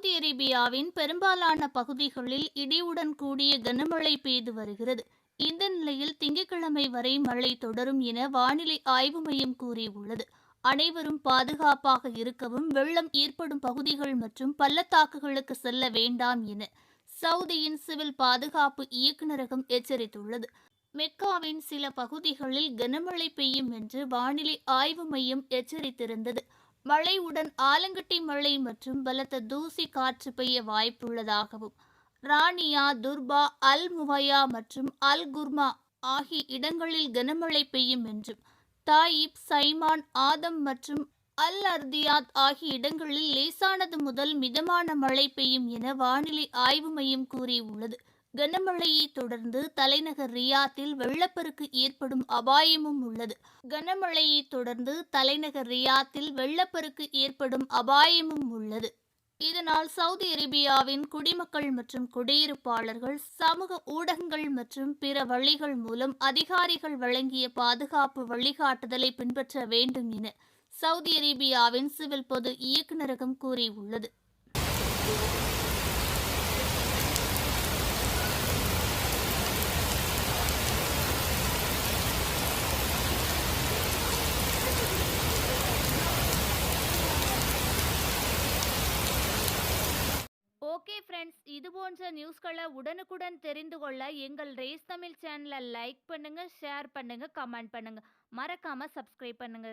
Saudi அரேபியாவின் பெரும்பாலான பகுதிகளில் இடியுடன் கூடிய கனமழை பெய்து வருகிறது. இந்த நிலையில் திங்கட்கிழமை வரை மழை தொடரும் என வானிலை ஆய்வு மையம் கூறியுள்ளது. அனைவரும் பாதுகாப்பாக இருக்கவும், வெள்ளம் ஏற்படும் பகுதிகள் மற்றும் பள்ளத்தாக்குகளுக்கு செல்ல வேண்டாம் என சவுதியின் சிவில் பாதுகாப்பு இயக்குநரகம் எச்சரித்துள்ளது. மெக்காவின் சில பகுதிகளில் கனமழை பெய்யும் என்று வானிலை ஆய்வு மையம் எச்சரித்திருந்தது. மழையுடன் ஆலங்கட்டி மழை மற்றும் பலத்த தூசி காற்று பெய்ய வாய்ப்புள்ளதாகவும், ரானியா, துர்பா, அல் முவையா மற்றும் அல் குர்மா ஆகிய இடங்களில் கனமழை பெய்யும் என்றும், தாயிப், சைமான், ஆதம் மற்றும் அல் அர்தியாத் ஆகிய இடங்களில் லேசானது முதல் மிதமான மழை பெய்யும் என வானிலை ஆய்வு மையம் கூறியுள்ளது. கனமழையை தொடர்ந்து தலைநகர் ரியாத்தில் வெள்ளப்பெருக்கு ஏற்படும் அபாயமும் உள்ளது. கனமழையை தொடர்ந்து தலைநகர் ரியாத்தில் வெள்ளப்பெருக்கு ஏற்படும் அபாயமும் உள்ளது. இதனால் சவுதி அரேபியாவின் குடிமக்கள் மற்றும் குடியிருப்பாளர்கள் சமூக ஊடகங்கள் மற்றும் பிற வழிகள் மூலம் அதிகாரிகள் வழங்கிய பாதுகாப்பு வழிகாட்டுதலை பின்பற்ற வேண்டும் என சவுதி அரேபியாவின் சிவில் பொது இயக்குநரகம் கூறியுள்ளது. ஓகே ஃப்ரெண்ட்ஸ், இது போன்ற நியூஸ்களை உடனுக்குடன் தெரிந்து கொள்ள எங்கள் ரேஸ் தமிழ் சேனலை லைக் பண்ணுங்க, ஷேர் பண்ணுங்க, கமெண்ட் பண்ணுங்க, மறக்காம சப்ஸ்கிரைப் பண்ணுங்க.